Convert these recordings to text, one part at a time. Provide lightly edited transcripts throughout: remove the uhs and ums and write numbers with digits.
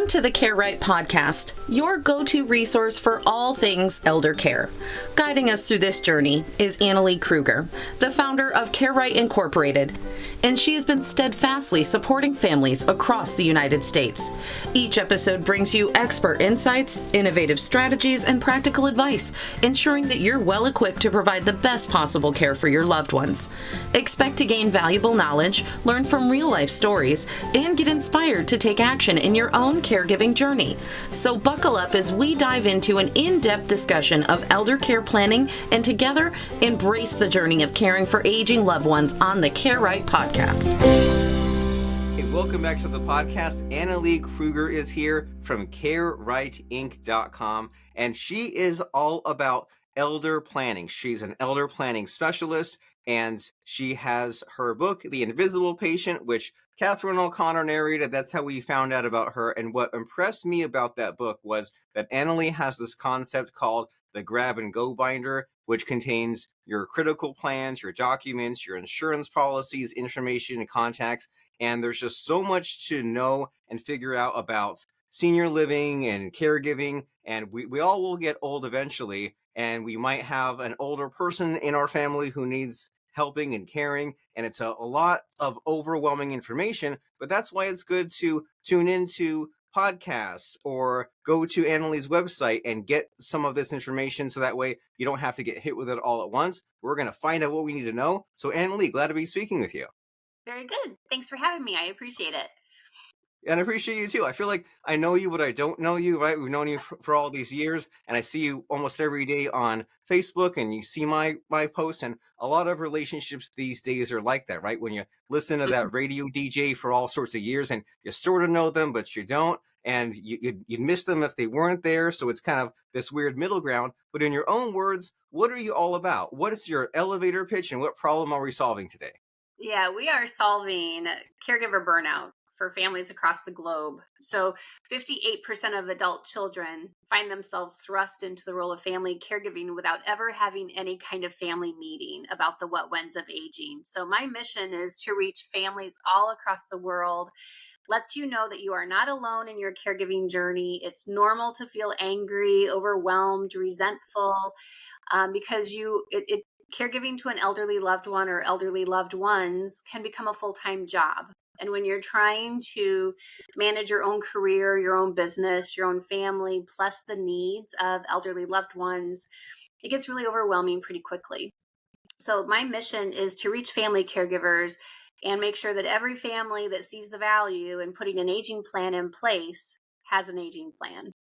Welcome to the Care Right podcast, your go-to resource for all things elder care. Guiding us through this journey is Annalee Kruger, the founder of Care Right Incorporated, and she has been steadfastly supporting families across the United States. Each episode brings you expert insights, innovative strategies, and practical advice, ensuring that you're well equipped to provide the best possible care for your loved ones. Expect to gain valuable knowledge, learn from real-life stories, and get inspired to take action in your own caregiving journey. So buckle up as we dive into an in-depth discussion of elder care planning and together embrace the journey of caring for aging loved ones on the Care Right podcast. Hey, welcome back to the podcast. Annalee Kruger is here from CareRightInc.com, and she is all about elder planning. She's an elder planning specialist, and she has her book, The Invisible Patient, which Catherine O'Connor narrated. That's how we found out about her. And what impressed me about that book was that Annalee has this concept called the grab and go binder, which contains your critical plans, your documents, your insurance policies, information, and contacts. And there's just so much to know and figure out about senior living and caregiving. And we all will get old eventually. And we might have an older person in our family who needs helping and caring, and it's a lot of overwhelming information, but that's why it's good to tune into podcasts or go to Annalee's website and get some of this information so that way you don't have to get hit with it all at once. We're going to find out what we need to know. So Annalee, glad to be speaking with you. Very good. Thanks for having me. I appreciate it. And I appreciate you too. I feel like I know you, but I don't know you, right? We've known you for all these years, and I see you almost every day on Facebook, and you see my posts, and a lot of relationships these days are like that, right? When you listen to that radio DJ for all sorts of years, and you sort of know them, but you don't, and you'd miss them if they weren't there, so it's kind of this weird middle ground. But in your own words, what are you all about? What is your elevator pitch, and what problem are we solving today? Yeah, we are solving caregiver burnout for families across the globe. So 58% of adult children find themselves thrust into the role of family caregiving without ever having any kind of family meeting about the what whens of aging. So my mission is to reach families all across the world, let you know that you are not alone in your caregiving journey. It's normal to feel angry, overwhelmed, resentful, because caregiving to an elderly loved one or elderly loved ones can become a full-time job. And when you're trying to manage your own career, your own business, your own family, plus the needs of elderly loved ones, it gets really overwhelming pretty quickly. So my mission is to reach family caregivers and make sure that every family that sees the value in putting an aging plan in place has an aging plan.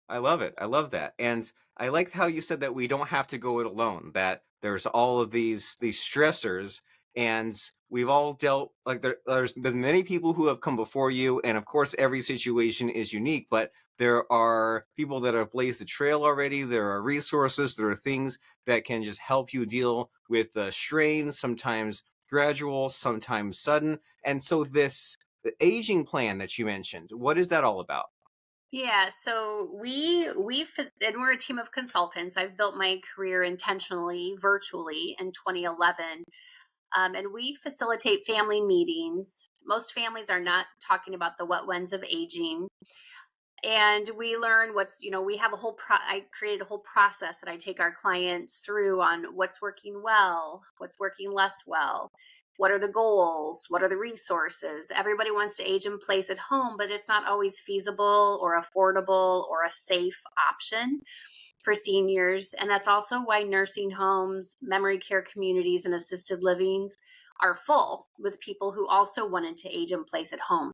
I love it. I love that. And I like how you said that we don't have to go it alone, that there's all of these stressors, and we've all dealt, like there's been many people who have come before you, and of course every situation is unique, but there are people that have blazed the trail already. There are resources, there are things that can just help you deal with the strain, sometimes gradual, sometimes sudden. And so the aging plan that you mentioned, what is that all about? Yeah, so and we're a team of consultants. I've built my career intentionally, virtually in 2011. And we facilitate family meetings. Most families are not talking about the what whens of aging. And we learn we have I created a whole process that I take our clients through on what's working well, what's working less well, what are the goals, what are the resources. Everybody wants to age in place at home, but it's not always feasible or affordable or a safe option for seniors. And that's also why nursing homes, memory care communities, and assisted livings are full with people who also wanted to age in place at home.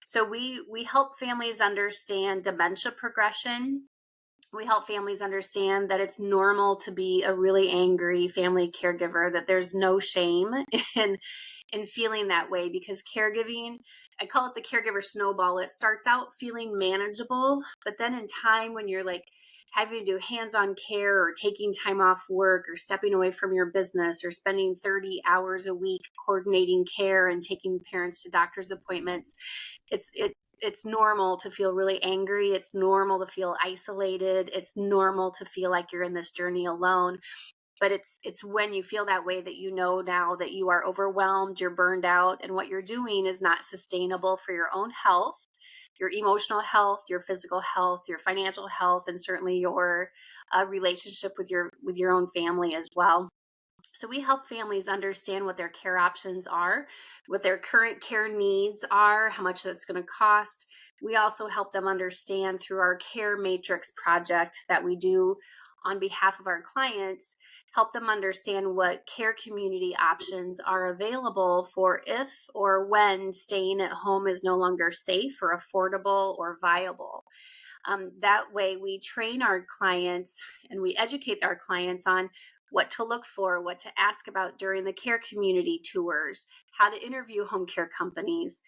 So we help families understand dementia progression. We help families understand that it's normal to be a really angry family caregiver, that there's no shame in feeling that way, because caregiving, I call it the caregiver snowball. It starts out feeling manageable, but then in time when you're like having to do hands-on care or taking time off work or stepping away from your business or spending 30 hours a week coordinating care and taking parents to doctor's appointments, it's normal to feel really angry. It's normal to feel isolated. It's normal to feel like you're in this journey alone. But it's when you feel that way that you know now that you are overwhelmed, you're burned out, and what you're doing is not sustainable for your own health, your emotional health, your physical health, your financial health, and certainly your relationship with your own family as well. So we help families understand what their care options are, what their current care needs are, how much that's going to cost. We also help them understand through our care matrix project that we do on behalf of our clients, help them understand what care community options are available for if or when staying at home is no longer safe or affordable or viable. That way we train our clients and we educate our clients on what to look for, what to ask about during the care community tours, how to interview home care companies,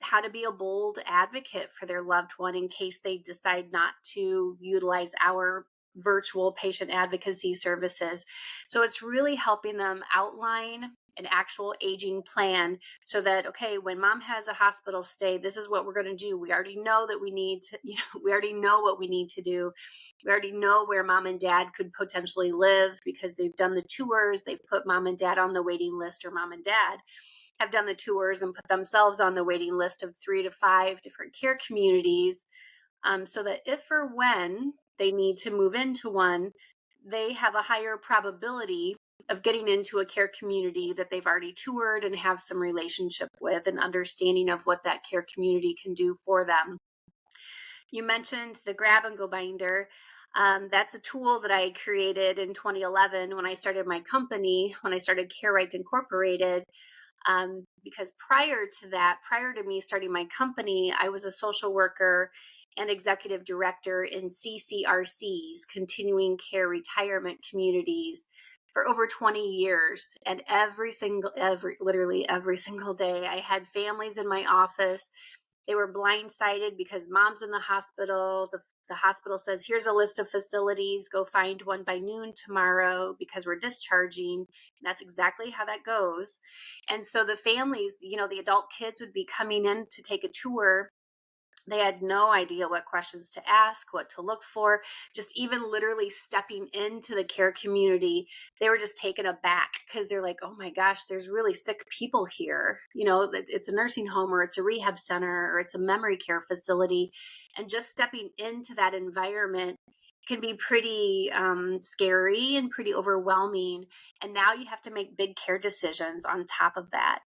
how to be a bold advocate for their loved one in case they decide not to utilize our virtual patient advocacy services. So it's really helping them outline an actual aging plan so that, okay, when mom has a hospital stay, this is what we're going to do. We already know that we need to, we already know what we need to do. We already know where mom and dad could potentially live because they've done the tours. They've put mom and dad on the waiting list, or mom and dad have done the tours and put themselves on the waiting list of 3 to 5 different care communities, so that if or when they need to move into one, they have a higher probability of getting into a care community that they've already toured and have some relationship with and understanding of what that care community can do for them. You mentioned the grab and go binder. That's a tool that I created in 2011 when I started my company, when I started CareRight Incorporated. Because prior to me starting my company, I was a social worker and executive director in CCRCs, continuing care retirement communities, for over 20 years. And literally every single day, I had families in my office. They were blindsided because mom's in the hospital. The hospital says, here's a list of facilities. Go find one by noon tomorrow because we're discharging. And that's exactly how that goes. And so the families, the adult kids would be coming in to take a tour. They had no idea what questions to ask, what to look for. Just even literally stepping into the care community, they were just taken aback because they're like, oh my gosh, there's really sick people here. It's a nursing home, or it's a rehab center, or it's a memory care facility. And just stepping into that environment can be pretty scary and pretty overwhelming. And now you have to make big care decisions on top of that.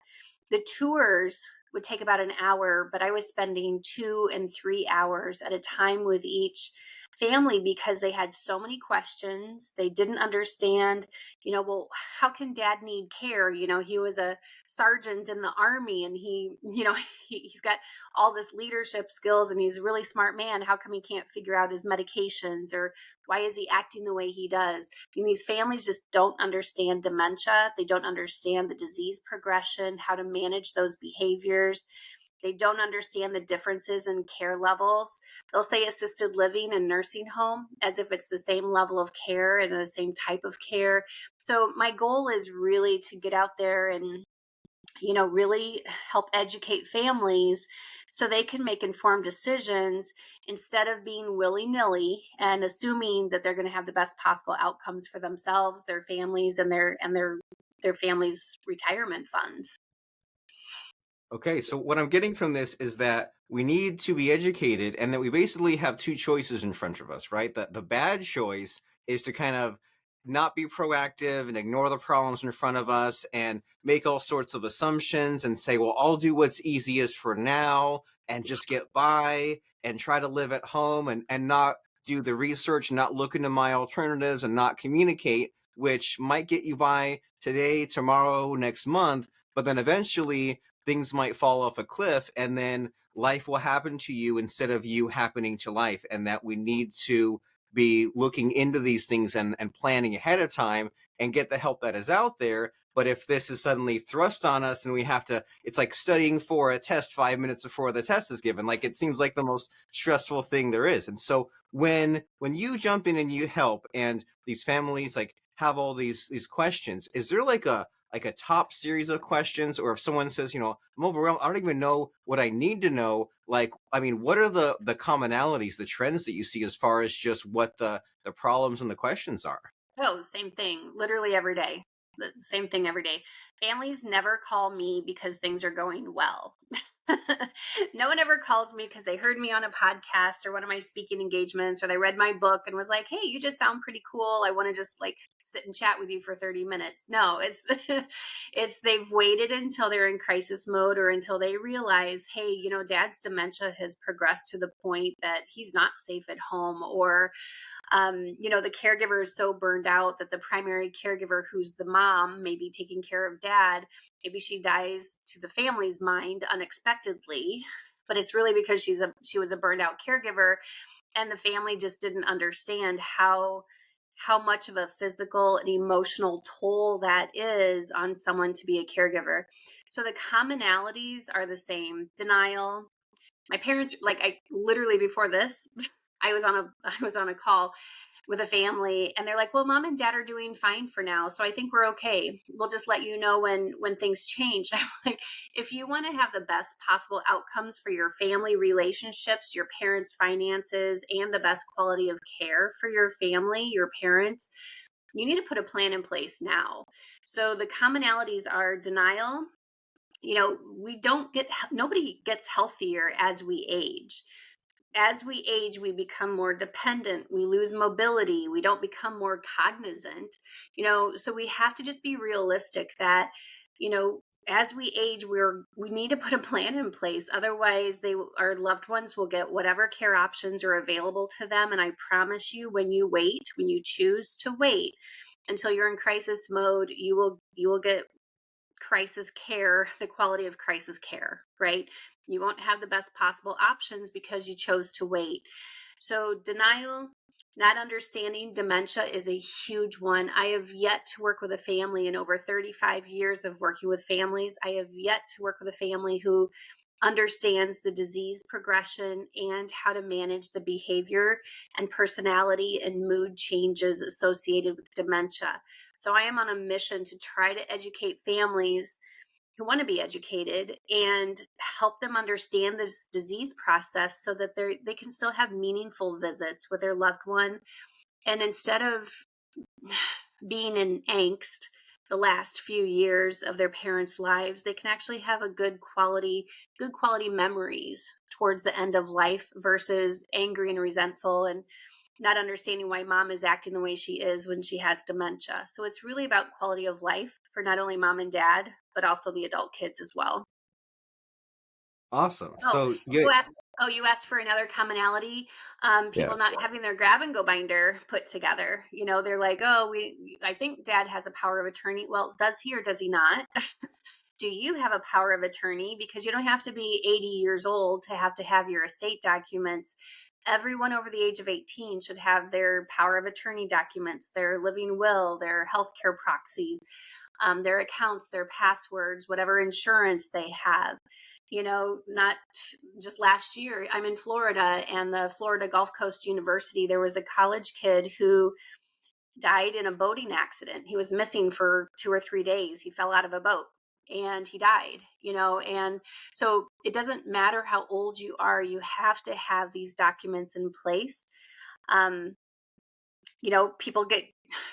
The tours would take about an hour, but I was spending 2 and 3 hours at a time with each family because they had so many questions. They didn't understand, well, how can dad need care? He was a sergeant in the Army, and he's got all this leadership skills, and he's a really smart man. How come he can't figure out his medications, or why is he acting the way he does? These families just don't understand dementia. They don't understand the disease progression, how to manage those behaviors. They don't understand the differences in care levels. They'll say assisted living and nursing home as if it's the same level of care and the same type of care. So my goal is really to get out there and, really help educate families so they can make informed decisions instead of being willy-nilly and assuming that they're going to have the best possible outcomes for themselves, their families, and their families' retirement funds. Okay, so what I'm getting from this is that we need to be educated, and that we basically have two choices in front of us, right? The bad choice is to kind of not be proactive and ignore the problems in front of us and make all sorts of assumptions and say, well, I'll do what's easiest for now and just get by and try to live at home and not do the research, not look into my alternatives and not communicate, which might get you by today, tomorrow, next month, but then eventually things might fall off a cliff, and then life will happen to you instead of you happening to life. And that we need to be looking into these things and planning ahead of time and get the help that is out there. But if this is suddenly thrust on us and we have to, it's like studying for a test 5 minutes before the test is given. Like, it seems like the most stressful thing there is. And so when you jump in and you help, and these families like have all these questions, is there like a top series of questions? Or if someone says, I'm overwhelmed, I don't even know what I need to know. Like, I mean, what are the commonalities, the trends that you see as far as just what the problems and the questions are? Oh, same thing, literally every day. The same thing every day. Families never call me because things are going well. No one ever calls me because they heard me on a podcast or one of my speaking engagements, or they read my book and was like, hey, you just sound pretty cool. I want to just like sit and chat with you for 30 minutes. No, it's it's they've waited until they're in crisis mode, or until they realize, hey, you know, dad's dementia has progressed to the point that he's not safe at home, or you know, the caregiver is so burned out that the primary caregiver, who's the mom, maybe taking care of dad, maybe she dies to the family's mind unexpectedly, but it's really because she was a burned out caregiver, and the family just didn't understand how much of a physical and emotional toll that is on someone to be a caregiver. So the commonalities are the same. Denial. My parents, like, I literally before this, I was on a call with a family, and they're like, well, mom and dad are doing fine for now, so I think we're okay. We'll just let you know when things change. And I'm like, if you want to have the best possible outcomes for your family relationships, your parents' finances, and the best quality of care for your family, your parents, you need to put a plan in place now. So the commonalities are denial. You know, nobody gets healthier as we age. As we age, we become more dependent, we lose mobility, we don't become more cognizant, you know, so we have to just be realistic that, you know, as we age, we need to put a plan in place. Otherwise, our loved ones will get whatever care options are available to them. And I promise you, when you choose to wait until you're in crisis mode, you will get crisis care, the quality of crisis care, right? You won't have the best possible options because you chose to wait. So denial, not understanding dementia is a huge one. I have yet to work with a family in over 35 years of working with families. I have yet to work with a family who understands the disease progression and how to manage the behavior and personality and mood changes associated with dementia. So I am on a mission to try to educate families who want to be educated and help them understand this disease process so that they can still have meaningful visits with their loved one. And instead of being in angst the last few years of their parents' lives, they can actually have a good quality memories towards the end of life, versus angry and resentful and not understanding why mom is acting the way she is when she has dementia. So it's really about quality of life for not only mom and dad, but also the adult kids as well. Awesome. Oh, So you you asked for another commonality. People Yeah. not having their grab and go binder put together. You know, they're like, oh, I think dad has a power of attorney. Well, does he or does he not? Do you have a power of attorney? Because you don't have to be 80 years old to have your estate documents. Everyone over the age of 18 should have their power of attorney documents, their living will, their healthcare proxies, their accounts, their passwords, whatever insurance they have. You know, not just last year, I'm in Florida, and the Florida Gulf Coast University, there was a college kid who died in a boating accident. He was missing for 2 or 3 days. He fell out of a boat and he died, you know. And so it doesn't matter how old you are, you have to have these documents in place. You know, people get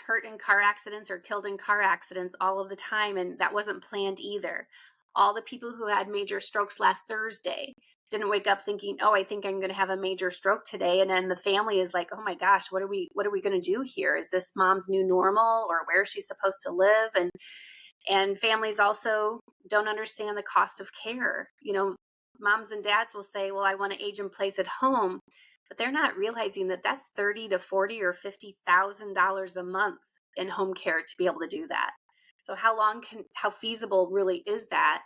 hurt in car accidents or killed in car accidents all of the time, and that wasn't planned either. All the people who had major strokes last Thursday didn't wake up thinking, oh, I think I'm going to have a major stroke today. And then the family is like, oh my gosh, what are we going to do here? Is this mom's new normal, or where is she supposed to live? And families also don't understand the cost of care. You know, moms and dads will say, well, I want to age in place at home, but they're not realizing that that's $30,000 to $40,000 or $50,000 a month in home care to be able to do that. So how feasible really is that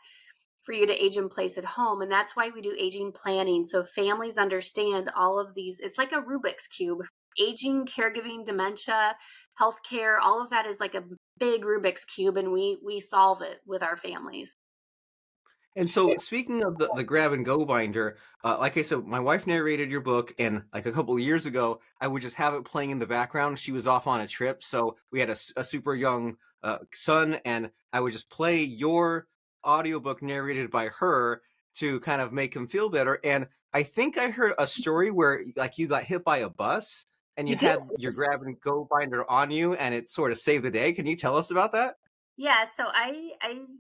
for you to age in place at home? And that's why we do aging planning. So families understand all of these. It's like a Rubik's Cube. Aging, caregiving, dementia, healthcare, all of that is like a big Rubik's Cube, and we solve it with our families. And so, speaking of the grab and go binder, like I said, my wife narrated your book, and like a couple of years ago, I would just have it playing in the background. She was off on a trip, so we had a super young son, and I would just play your audiobook narrated by her to kind of make him feel better. And I think I heard a story where like you got hit by a bus and you had your grab and go binder on you, and it sort of saved the day. Can you tell us about that? Yeah, so I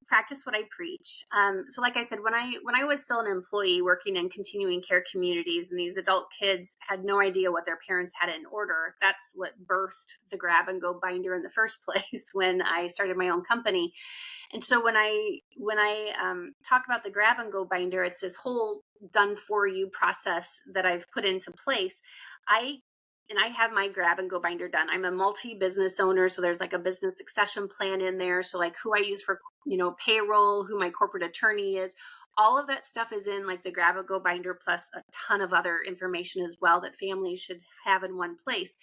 practice what I preach. So like I said, when I was still an employee working in continuing care communities, and these adult kids had no idea what their parents had in order, that's what birthed the grab and go binder in the first place when I started my own company. And so when I talk about the grab and go binder, it's this whole done for you process that I've put into place. I I have my grab and go binder done. I'm a multi-business owner, so there's like a business succession plan in there. So like who I use for, payroll, who my corporate attorney is, all of that stuff is in like the grab and go binder, plus a ton of other information as well that families should have in one place.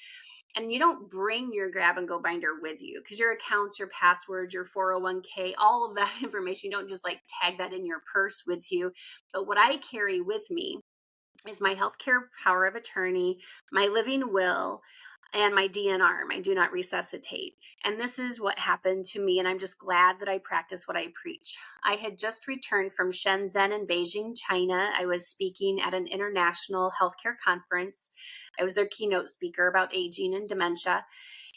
And you don't bring your grab and go binder with you, because your accounts, your passwords, your 401k, all of that information, you don't just like tag that in your purse with you. But what I carry with me is my healthcare power of attorney, my living will, and my DNR, my do not resuscitate. And this is what happened to me. And I'm just glad that I practice what I preach. I had just returned from Shenzhen in Beijing, China. I was speaking at an international healthcare conference. I was their keynote speaker about aging and dementia.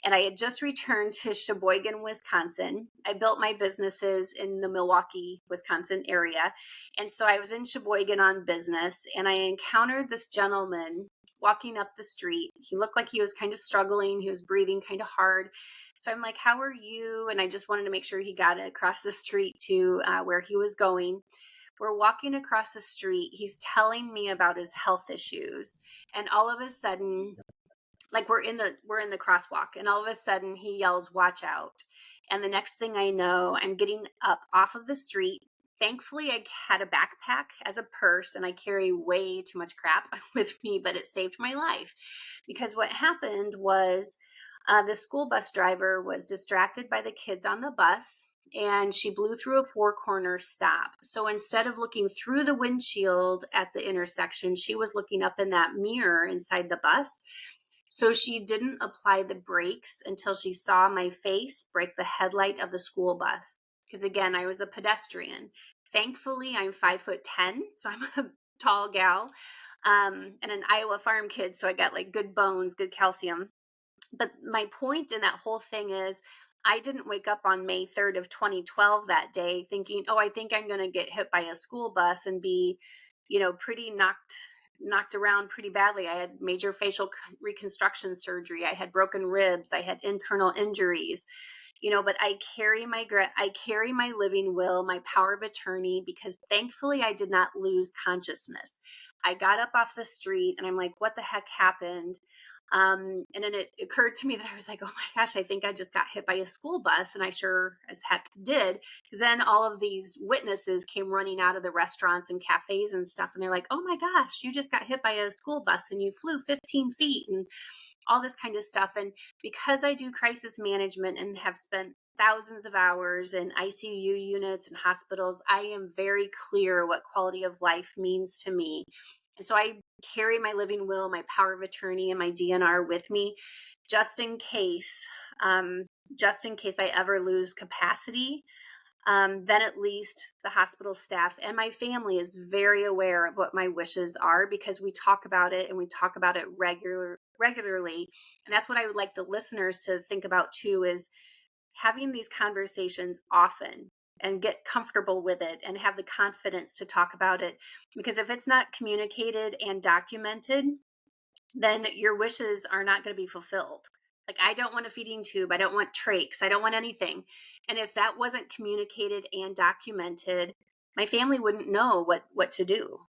And I had just returned to Sheboygan, Wisconsin. I built my businesses in the Milwaukee, Wisconsin area. And so I was in Sheboygan on business, and I encountered this gentleman walking up the street. He looked like he was kind of struggling. He was breathing kind of hard. So I'm like, how are you? And I just wanted to make sure he got across the street to where he was going. We're walking across the street. He's telling me about his health issues. And all of a sudden, like we're in the crosswalk, and all of a sudden he yells, "Watch out." And the next thing I know, I'm getting up off of the street. Thankfully, I had a backpack as a purse, and I carry way too much crap with me, but it saved my life. Because what happened was the school bus driver was distracted by the kids on the bus, and she blew through a four-corner stop. So instead of looking through the windshield at the intersection, she was looking up in that mirror inside the bus. So she didn't apply the brakes until she saw my face break the headlight of the school bus. Because again, I was a pedestrian. Thankfully, I'm 5'10", so I'm a tall gal, and an Iowa farm kid. So I got like good bones, good calcium. But my point in that whole thing is, I didn't wake up on May 3rd of 2012 that day thinking, oh, I think I'm going to get hit by a school bus and be, pretty knocked around pretty badly. I had major facial reconstruction surgery. I had broken ribs. I had internal injuries, but I carry my living will, my power of attorney, because thankfully I did not lose consciousness. I got up off the street and I'm like, what the heck happened? And then it occurred to me that I was like, oh my gosh, I think I just got hit by a school bus. And I sure as heck did. Because then all of these witnesses came running out of the restaurants and cafes and stuff. And they're like, oh my gosh, you just got hit by a school bus and you flew 15 feet and all this kind of stuff. And because I do crisis management and have spent thousands of hours in ICU units and hospitals, I am very clear what quality of life means to me. And so I carry my living will, my power of attorney, and my DNR with me, just in case, I ever lose capacity. Then at least the hospital staff and my family is very aware of what my wishes are, because we talk about it, and we talk about it regularly. And that's what I would like the listeners to think about too, is having these conversations often and get comfortable with it and have the confidence to talk about it. Because if it's not communicated and documented, then your wishes are not going to be fulfilled. Like, I don't want a feeding tube. I don't want trachs. I don't want anything. And if that wasn't communicated and documented, my family wouldn't know what to do.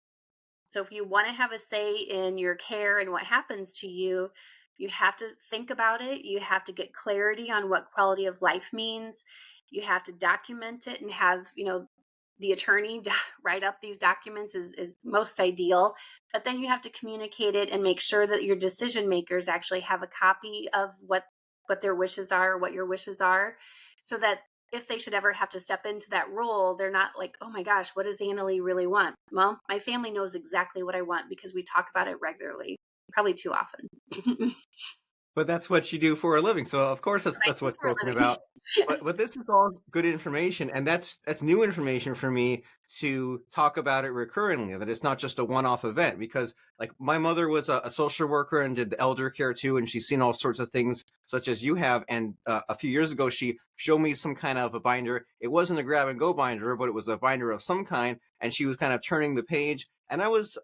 So if you want to have a say in your care and what happens to you, you have to think about it. You have to get clarity on what quality of life means. You have to document it and have, the attorney write up these documents is most ideal. But then you have to communicate it and make sure that your decision makers actually have a copy of what their wishes are, what your wishes are, so that if they should ever have to step into that role, they're not like, oh my gosh, what does Annalee really want? Well, my family knows exactly what I want because we talk about it regularly, probably too often. But that's what you do for a living. So of course What I that's do what's for a spoken living. about. But this is all good information, and that's new information for me to talk about it recurrently. That it's not just a one-off event, because like my mother was a social worker and did the elder care too, and she's seen all sorts of things such as you have. And a few years ago, she showed me some kind of a binder. It wasn't a grab and go binder, but it was a binder of some kind, and she was kind of turning the page. And I was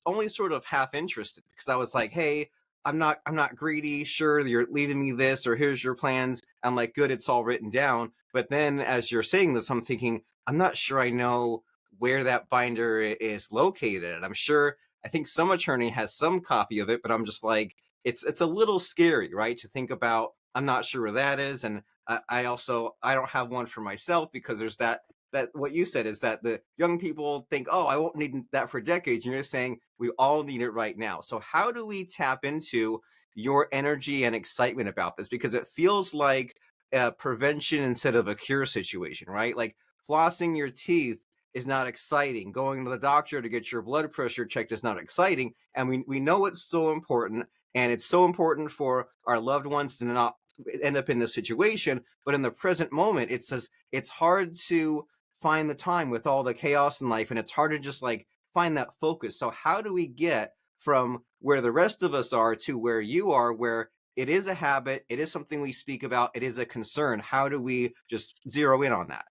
only sort of half interested because I was like, hey, I'm not greedy. Sure, you're leaving me this, or here's your plans. I'm like, good, it's all written down. But then as you're saying this, I'm thinking, I'm not sure I know where that binder is located. And I think some attorney has some copy of it, but I'm just like, it's a little scary, right? To think about, I'm not sure where that is. And I don't have one for myself, because there's that what you said is that the young people think, oh, I won't need that for decades. And you're saying we all need it right now. So how do we tap into your energy and excitement about this? Because it feels like a prevention instead of a cure situation, right? Like flossing your teeth is not exciting. Going to the doctor to get your blood pressure checked is not exciting. And we know it's so important. And it's so important for our loved ones to not end up in this situation. But in the present moment, it says it's hard to find the time with all the chaos in life, and it's hard to just like find that focus. So how do we get from where the rest of us are to where you are, where it is a habit, it is something we speak about, it is a concern? How do we just zero in on that?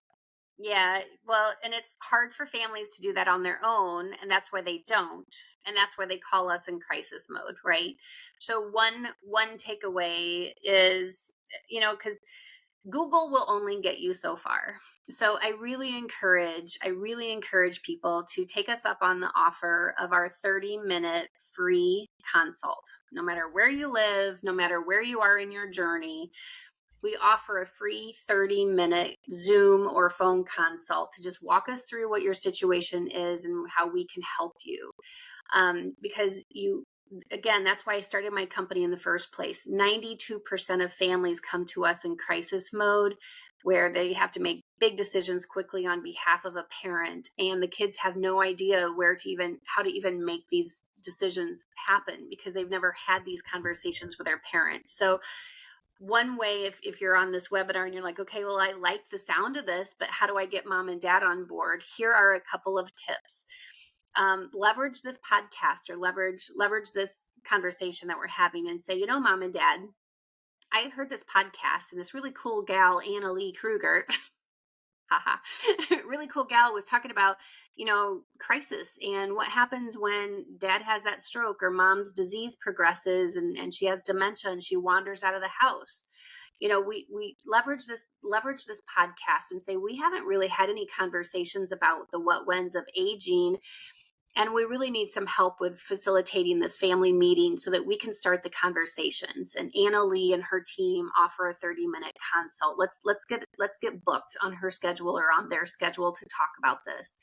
Yeah, well, and it's hard for families to do that on their own, and that's why they don't, and that's why they call us in crisis mode, right? So one takeaway is, because Google will only get you so far. So I really encourage people to take us up on the offer of our 30-minute free consult. No matter where you live, no matter where you are in your journey, we offer a free 30-minute Zoom or phone consult to just walk us through what your situation is and how we can help you. Because again, that's why I started my company in the first place. 92% of families come to us in crisis mode, where they have to make big decisions quickly on behalf of a parent, and the kids have no idea how to even make these decisions happen, because they've never had these conversations with their parents. So one way, if you're on this webinar and you're like, okay, well, I like the sound of this, but how do I get mom and dad on board? Here are a couple of tips. Leverage this podcast, or leverage this conversation that we're having, and say, mom and dad, I heard this podcast, and this really cool gal, Annalee Kruger, haha, really cool gal, was talking about, crisis and what happens when dad has that stroke, or mom's disease progresses and she has dementia and she wanders out of the house. We leverage this podcast and say, we haven't really had any conversations about the what whens of aging, and we really need some help with facilitating this family meeting so that we can start the conversations. And Annalee and her team offer a 30-minute consult. Let's get booked on her schedule or on their schedule to talk about this.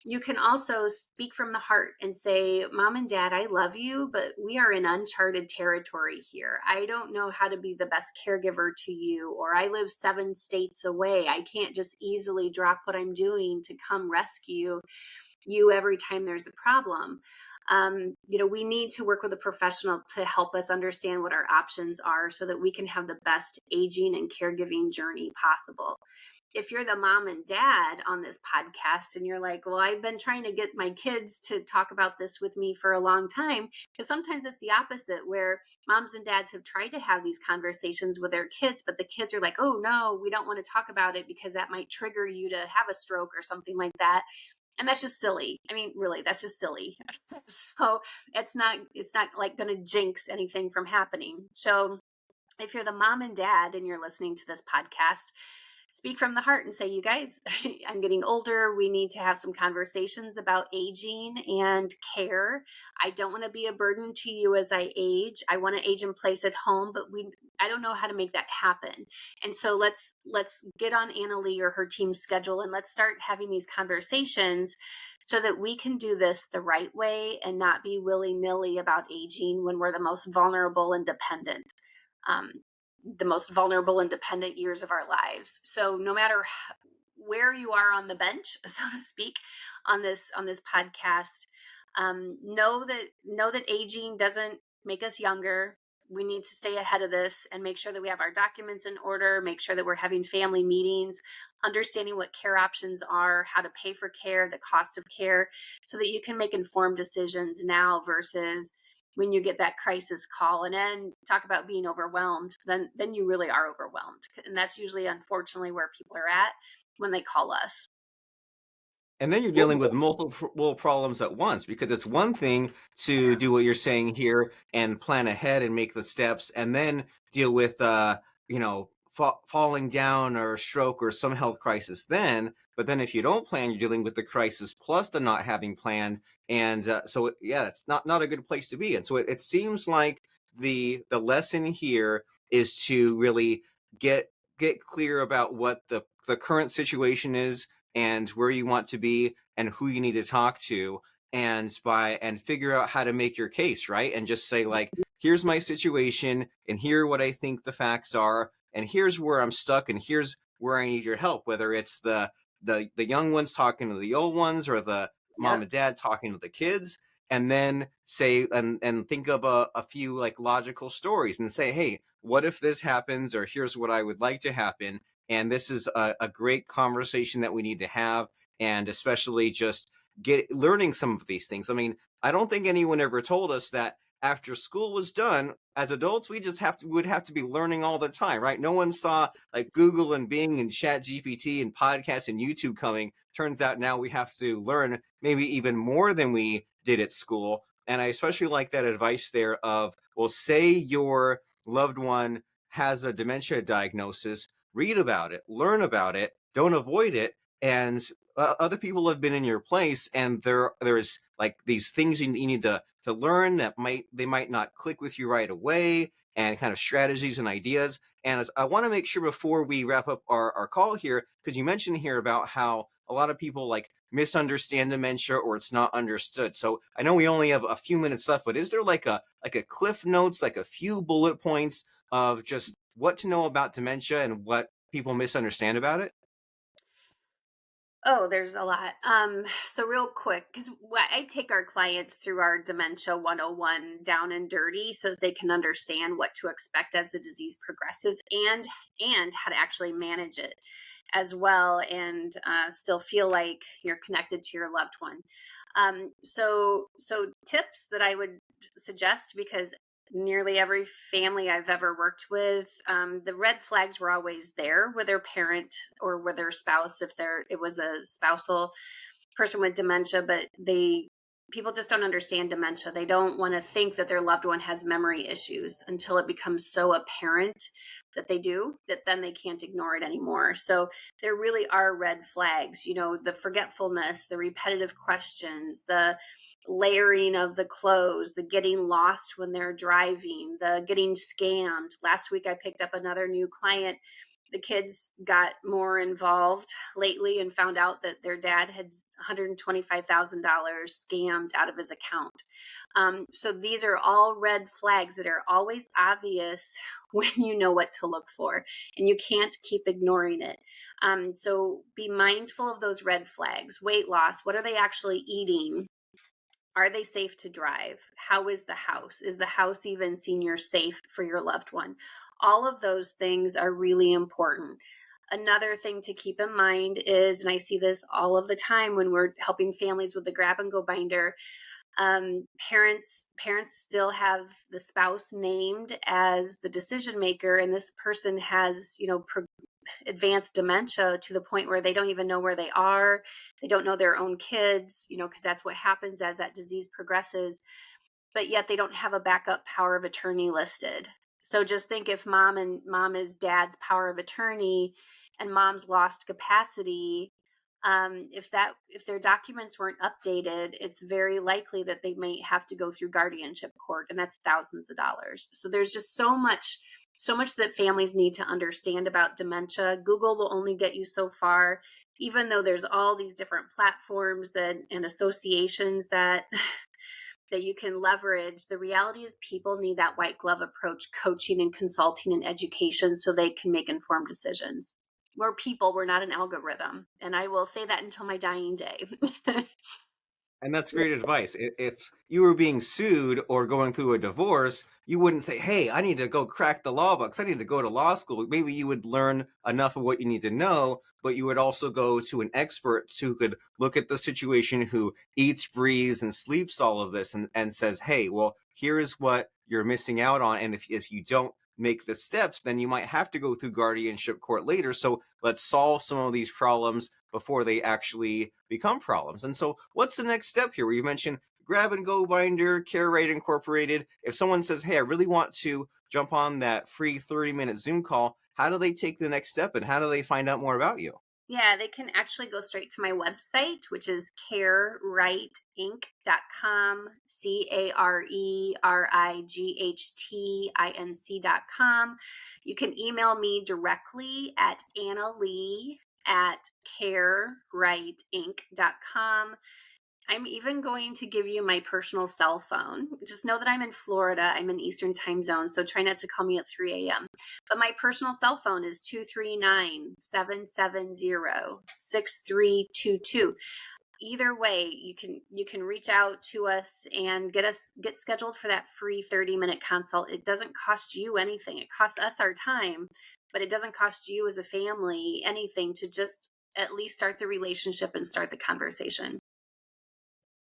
You can also speak from the heart and say, mom and dad, I love you, but we are in uncharted territory here. I don't know how to be the best caregiver to you, or I live 7 states away. I can't just easily drop what I'm doing to come rescue you every time there's a problem. We need to work with a professional to help us understand what our options are so that we can have the best aging and caregiving journey possible. If you're the mom and dad on this podcast and you're like, well, I've been trying to get my kids to talk about this with me for a long time, because sometimes it's the opposite, where moms and dads have tried to have these conversations with their kids, but the kids are like, oh no, we don't want to talk about it because that might trigger you to have a stroke or something like that. And that's just silly. I mean, really, that's just silly. So it's not like going to jinx anything from happening. So if you're the mom and dad and you're listening to this podcast, speak from the heart and say, you guys, I'm getting older. We need to have some conversations about aging and care. I don't want to be a burden to you as I age. I want to age in place at home, but I don't know how to make that happen. And so let's get on Annalee or her team's schedule, and let's start having these conversations so that we can do this the right way and not be willy-nilly about aging when we're the most vulnerable and dependent. Years of our lives. So no matter where you are on the bench, so to speak, on this podcast, know that aging doesn't make us younger. we need to stay ahead of this and make sure that we have our documents in order, make sure that we're having family meetings, understanding what care options are, how to pay for care, the cost of care, so that you can make informed decisions now versus when you get that crisis call. And then talk about being overwhelmed, then you really are overwhelmed. And that's usually, unfortunately, where people are at when they call us. And then you're dealing with multiple problems at once, because it's one thing to do what you're saying here and plan ahead and make the steps, and then deal with falling down or a stroke or some health crisis then. But then if you don't plan, you're dealing with the crisis plus the not having planned. And it's not a good place to be. And so it seems like the lesson here is to really get clear about what the current situation is and where you want to be and who you need to talk to, and figure out how to make your case, right? And just say, like, here's my situation, and here are what I think the facts are, and here's where I'm stuck, and here's where I need your help, whether it's the young ones talking to the old ones, or the mom and dad talking to the kids. And then say and think of a few like logical stories and say, hey, what if this happens, or here's what I would like to happen. And this is a great conversation that we need to have, and especially just learning some of these things. I mean, I don't think anyone ever told us that after school was done, as adults, we just would have to be learning all the time, right? No one saw like Google and Bing and Chat GPT and podcasts and YouTube coming. Turns out now we have to learn maybe even more than we did at school. And I especially like that advice there of, well, say your loved one has a dementia diagnosis, read about it, learn about it, don't avoid it. And other people have been in your place, and there's like these things you need to learn that they might not click with you right away, and kind of strategies and ideas. And I want to make sure before we wrap up our call here, because you mentioned here about how a lot of people like misunderstand dementia, or it's not understood. So I know we only have a few minutes left, but is there like a cliff notes, like a few bullet points of just what to know about dementia and what people misunderstand about it? Oh, there's a lot. So real quick, because I take our clients through our Dementia 101 down and dirty so that they can understand what to expect as the disease progresses, and how to actually manage it as well, and still feel like you're connected to your loved one. So tips that I would suggest, because nearly every family I've ever worked with, the red flags were always there with their parent or with their spouse, if it was a spousal person with dementia. But people just don't understand dementia. They don't want to think that their loved one has memory issues until it becomes so apparent that they do, that then they can't ignore it anymore. So there really are red flags, the forgetfulness, the repetitive questions, the layering of the clothes, the getting lost when they're driving, the getting scammed. Last week, I picked up another new client. The kids got more involved lately and found out that their dad had $125,000 scammed out of his account. So these are all red flags that are always obvious when you know what to look for, and you can't keep ignoring it. So be mindful of those red flags. Weight loss, what are they actually eating? Are they safe to drive? How is the house? Is the house even senior safe for your loved one? All of those things are really important. Another thing to keep in mind is, and I see this all of the time when we're helping families with the grab and go binder, parents still have the spouse named as the decision maker, and this person has, advanced dementia to the point where they don't even know where they are. They don't know their own kids, because that's what happens as that disease progresses. But yet they don't have a backup power of attorney listed. So just think, if mom is dad's power of attorney and mom's lost capacity, if their documents weren't updated, it's very likely that they may have to go through guardianship court, and that's thousands of dollars. So there's just so much that families need to understand about dementia. Google will only get you so far, even though there's all these different platforms and associations that you can leverage. The reality is people need that white glove approach, coaching and consulting and education, so they can make informed decisions. We're people, we're not an algorithm. And I will say that until my dying day. And that's great advice. If you were being sued or going through a divorce, you wouldn't say, hey, I need to go crack the law books. I need to go to law school. Maybe you would learn enough of what you need to know, but you would also go to an expert who could look at the situation, who eats, breathes, and sleeps all of this and says, hey, well, here is what you're missing out on. And if you don't make the steps, then you might have to go through guardianship court later. So let's solve some of these problems before they actually become problems. And so what's the next step here? Where you mentioned grab and go binder, CareRight Incorporated. If someone says, hey, I really want to jump on that free 30-minute Zoom call, how do they take the next step and how do they find out more about you? Yeah, they can actually go straight to my website, which is carerightinc.com, CareRightinc.com. You can email me directly at Annalee@carerightinc.com. I'm even going to give you my personal cell phone. Just know that I'm in Florida. I'm in Eastern time zone, so try not to call me at 3 a.m. But my personal cell phone is 239-770-6322. Either way, you can reach out to us and get scheduled for that free 30-minute consult. It doesn't cost you anything. It costs us our time, but it doesn't cost you as a family anything to just at least start the relationship and start the conversation.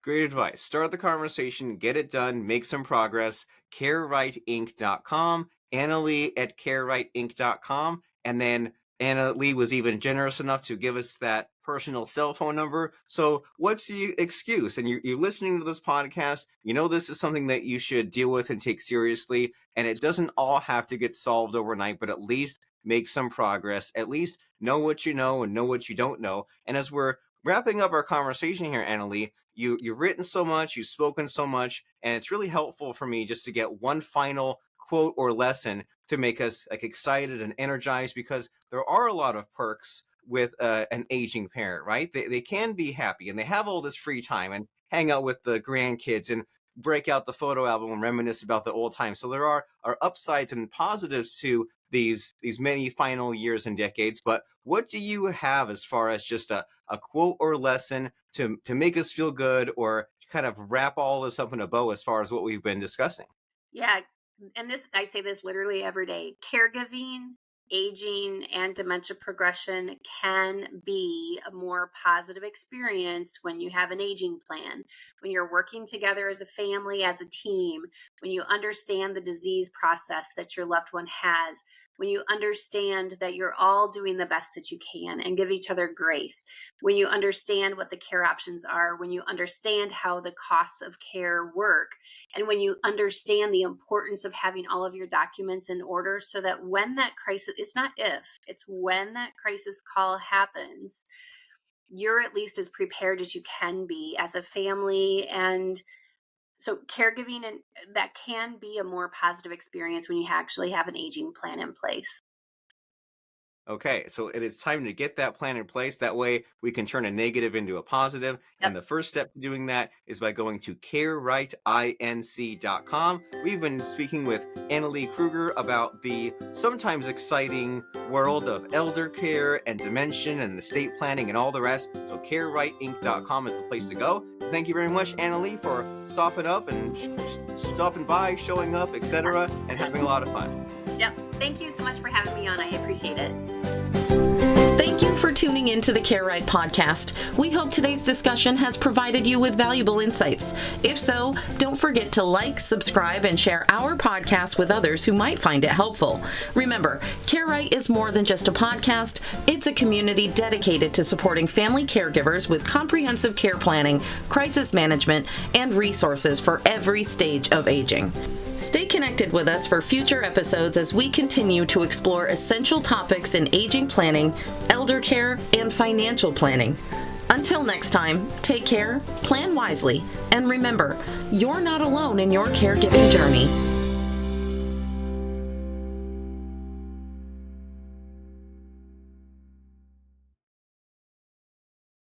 Great advice. Start the conversation, get it done, make some progress. CareRightInc.com, Annalee@CareRightInc.com. And then Annalee was even generous enough to give us that personal cell phone number. So what's the excuse? And you're listening to this podcast, you know this is something that you should deal with and take seriously. And it doesn't all have to get solved overnight, but at least make some progress. At least know what you know and know what you don't know. And as we're wrapping up our conversation here, Annalee, you've written so much, you've spoken so much, and it's really helpful for me just to get one final quote or lesson to make us like excited and energized, because there are a lot of perks with an aging parent, right? They can be happy and they have all this free time and hang out with the grandkids and break out the photo album and reminisce about the old times. So there are upsides and positives to these many final years and decades. But what do you have as far as just a quote or lesson to make us feel good, or kind of wrap all this up in a bow as far as what we've been discussing? Yeah, and I say this literally every day. Caregiving, aging, and dementia progression can be a more positive experience when you have an aging plan, when you're working together as a family, as a team, when you understand the disease process that your loved one has, when you understand that you're all doing the best that you can and give each other grace, when you understand what the care options are, when you understand how the costs of care work, and when you understand the importance of having all of your documents in order so that when that crisis, it's not if, it's when that crisis call happens, you're at least as prepared as you can be as a family. And so caregiving, and that can be a more positive experience when you actually have an aging plan in place. Okay, so it is time to get that plan in place. That way we can turn a negative into a positive. Yep. And the first step to doing that is by going to CareRightInc.com. We've been speaking with Annalee Kruger about the sometimes exciting world of elder care and dementia and estate planning and all the rest. So CareRightInc.com is the place to go. Thank you very much, Annalee, for stopping up and stopping by, showing up, etc., and having a lot of fun. Yep. Thank you so much for having me on. I appreciate it. Thank you for tuning into the CareRight podcast. We hope today's discussion has provided you with valuable insights. If so, don't forget to like, subscribe, and share our podcast with others who might find it helpful. Remember, CareRight is more than just a podcast. It's a community dedicated to supporting family caregivers with comprehensive care planning, crisis management, and resources for every stage of aging. Stay connected with us for future episodes as we continue to explore essential topics in aging planning, elder care, and financial planning. Until next time, take care, plan wisely, and remember, you're not alone in your caregiving journey.